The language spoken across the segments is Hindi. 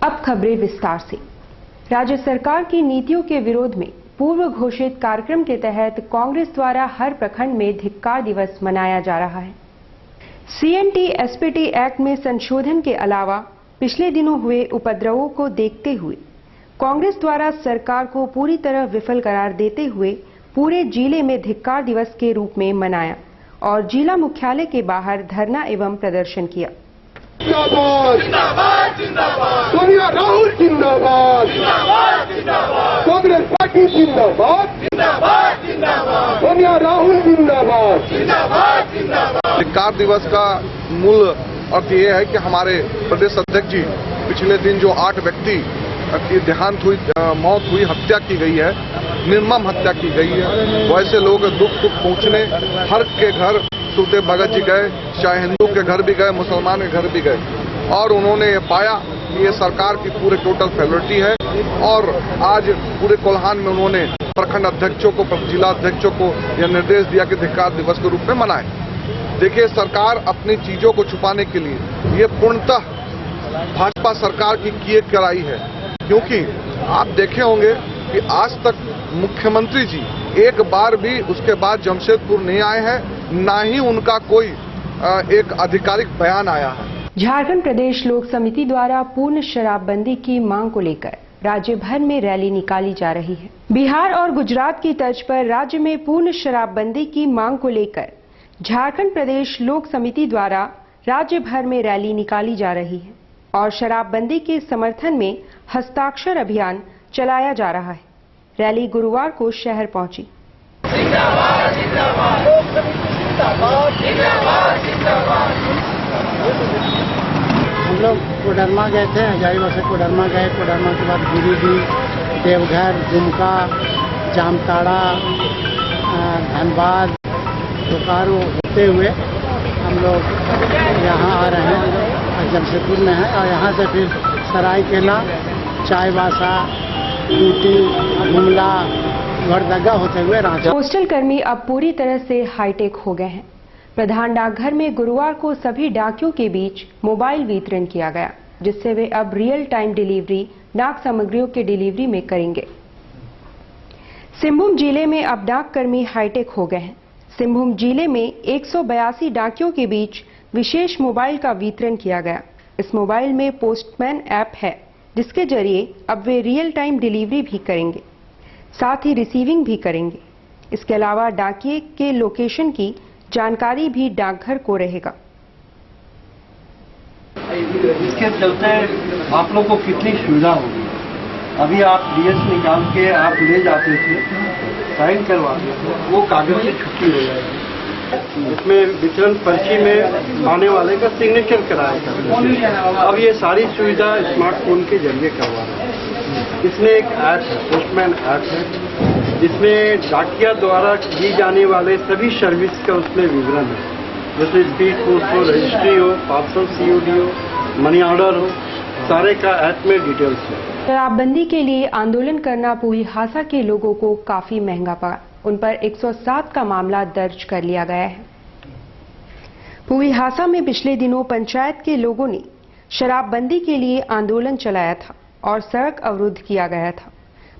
अब खबरें विस्तार से। राज्य सरकार की नीतियों के विरोध में पूर्व घोषित कार्यक्रम के तहत कांग्रेस द्वारा हर प्रखंड में धिक्कार दिवस मनाया जा रहा है। सीएनटी एसपीटी एक्ट में संशोधन के अलावा पिछले दिनों हुए उपद्रवों को देखते हुए कांग्रेस द्वारा सरकार को पूरी तरह विफल करार देते हुए पूरे जिले में धिक्कार दिवस के रूप में मनाया और जिला मुख्यालय के बाहर धरना एवं प्रदर्शन किया। जिंदाबाद जिंदाबाद जिंदाबाद सोनिया राहुल जिंदाबाद जिंदाबाद जिंदाबाद कांग्रेस पार्टी जिंदाबाद जिंदाबाद जिंदाबाद सोनिया राहुल जिंदाबाद जिंदाबाद जिंदाबाद। धिक्कार दिवस का मूल अर्थ ये है कि हमारे प्रदेश अध्यक्ष जी पिछले दिन जो 8 व्यक्ति की देहांत हुई, मौत हुई, हत्या की गई है, निर्मम हत्या की गई है, वैसे लोग दुख पहुंचने हर के घर सुखदेव भगत जी गए, चाहे हिंदू के घर भी गए, मुसलमान के घर भी गए और उन्होंने ये पाया कि ये सरकार की पूरे टोटल फेलोरिटी है। और आज पूरे कोल्हान में उन्होंने प्रखंड अध्यक्षों को, जिला अध्यक्षों को यह निर्देश दिया कि धिक्कार दिवस के रूप में मनाएं। देखिए, सरकार अपनी चीजों को छुपाने के लिए ये पूर्णतः भाजपा सरकार की किए कराई है, क्योंकि आप देखे होंगे कि आज तक मुख्यमंत्री जी एक बार भी उसके बाद जमशेदपुर नहीं आए हैं, ना ही उनका कोई एक आधिकारिक बयान आया है। झारखंड प्रदेश लोक समिति द्वारा पूर्ण शराबबंदी की मांग को लेकर राज्य भर में रैली निकाली जा रही है। बिहार और गुजरात की तर्ज पर राज्य में पूर्ण शराबबंदी की मांग को लेकर झारखंड प्रदेश लोक समिति द्वारा राज्य भर में रैली निकाली जा रही है और शराबबंदी के समर्थन में हस्ताक्षर अभियान चलाया जा रहा है। रैली गुरुवार को शहर पहुंची। जिंदाबाद जिंदाबाद जिंदाबाद जिंदाबाद। हम लोग कोडरमा गए थे, हजारीबाग से कोडरमा गए, कोडरमा के बाद गिरिडीह, देवघर, दुमका, जामताड़ा, धनबाद, बोकारो होते हुए हम लोग यहाँ आ रहे हैं, जमशेदपुर में है और यहाँ से फिर सरायकेला, चाईबासा, टूटी, गुमला, गढ़दगा होते हुए रांची। पोस्टल कर्मी अब पूरी तरह से हाईटेक हो गए हैं। प्रधान डाकघर में गुरुवार को सभी डाकियों के बीच मोबाइल वितरण किया गया, जिससे वे अब रियल टाइम डिलीवरी डाक सामग्रियों के डिलीवरी में करेंगे। सिंहभूम जिले में अब डाककर्मी हाईटेक हो गए हैं। सिंहभूम जिले में 182 डाकियों के बीच विशेष मोबाइल का वितरण किया गया। इस मोबाइल में पोस्टमैन ऐप है, जिसके जरिए अब वे रियल टाइम डिलीवरी भी करेंगे, साथ ही रिसीविंग भी करेंगे। इसके अलावा डाकिये के लोकेशन की जानकारी भी डाकघर को रहेगा। इसके चलते आप लोग को कितनी सुविधा होगी। अभी आप डीएस निकाल के आप ले जाते थे, साइन करवाते थे, वो कागज से छुट्टी हो जाएगी। इसमें वितरण पर्ची में आने वाले का सिग्नेचर कराया। अब ये सारी सुविधा स्मार्टफोन के जरिए करवा रहे हैं। इसमें एक ऐप है, पोस्टमैन ऐप है, जिसमें डाकिया द्वारा दी जाने वाले सभी सर्विस का उसमें विवरण है, जैसे स्पीड पोस्ट हो, रजिस्ट्री हो, पार्सल COD हो, मनी ऑर्डर हो, सारे का ऐप में डिटेल्स है। शराबबंदी के लिए आंदोलन करना पुहीहासा के लोगों को काफी महंगा पड़ा। उन पर 107 का मामला दर्ज कर लिया गया है। पुहीहासा में पिछले दिनों पंचायत के लोगों ने शराबबंदी के लिए आंदोलन चलाया था और सड़क अवरुद्ध किया गया था।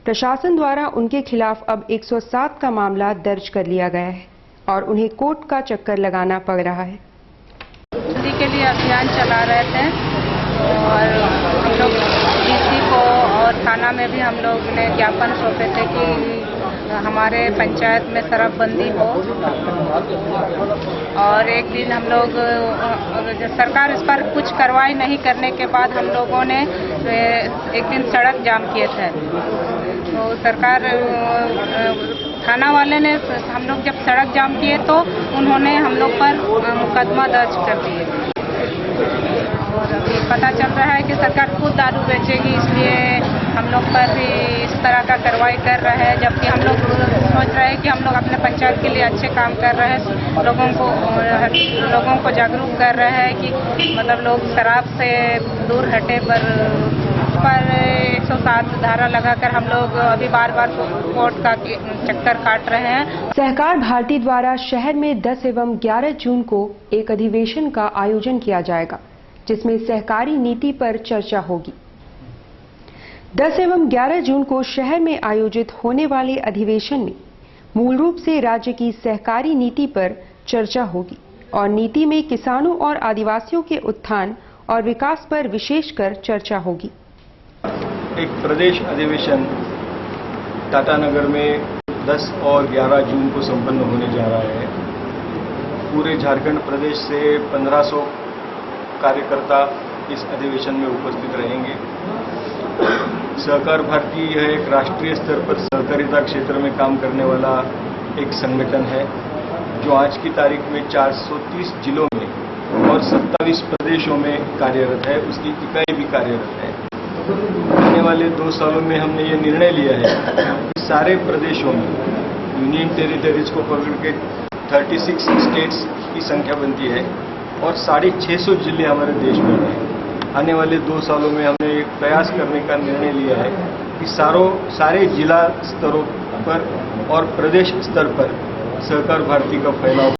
प्रशासन द्वारा उनके खिलाफ अब 107 का मामला दर्ज कर लिया गया है और उन्हें कोर्ट का चक्कर लगाना पड़ रहा है। बंदी के लिए अभियान चला रहे थे और हम लोग DC को और थाना में भी हम लोग ने ज्ञापन सौंपे थे कि हमारे पंचायत में शराबबंदी हो। और एक दिन हम लोग, सरकार इस पर कुछ कार्रवाई नहीं करने के बाद हम लोगों ने एक दिन सड़क जाम किए थे। तो सरकार, थाना वाले ने, हम लोग जब सड़क जाम किए तो उन्होंने हम लोग पर मुकदमा दर्ज कर दिए। और अभी पता चल रहा है कि सरकार खुद दारू बेचेगी, इसलिए हम लोग पर भी इस तरह का कार्रवाई कर रहे हैं। जबकि हम लोग सोच रहे हैं कि हम लोग अपने पंचायत के लिए अच्छे काम कर रहे हैं, लोगों को जागरूक कर रहे हैं कि मतलब लोग शराब से दूर हटे। पर 107 धारा लगाकर हम लोग अभी बार बार कोर्ट का चक्कर काट रहे हैं। सहकार भारती द्वारा शहर में 10 एवं 11 जून को एक अधिवेशन का आयोजन किया जाएगा, जिसमें सहकारी नीति पर चर्चा होगी। 10 एवं 11 जून को शहर में आयोजित होने वाले अधिवेशन में मूल रूप से राज्य की सहकारी नीति पर चर्चा होगी और नीति में किसानों और आदिवासियों के उत्थान और विकास पर विशेषकर चर्चा होगी। एक प्रदेश अधिवेशन टाटानगर में 10 और 11 जून को संपन्न होने जा रहा है। पूरे झारखंड प्रदेश से 1500 कार्यकर्ता इस अधिवेशन में उपस्थित रहेंगे। सहकार भारती यह एक राष्ट्रीय स्तर पर सहकारिता क्षेत्र में काम करने वाला एक संगठन है जो आज की तारीख में 430 जिलों में और 27 प्रदेशों में कार्यरत है। उसकी इकाई भी कार्यरत है। आने वाले 2 सालों में हमने ये निर्णय लिया है कि सारे प्रदेशों में यूनियन टेरिटरीज को पकड़ के 36 स्टेट्स की संख्या बनती है और 650 जिले हमारे देश में हैं। आने वाले 2 सालों में हमने एक प्रयास करने का निर्णय लिया है कि सारे जिला स्तरों पर और प्रदेश स्तर पर सहकार भारती का फैलाव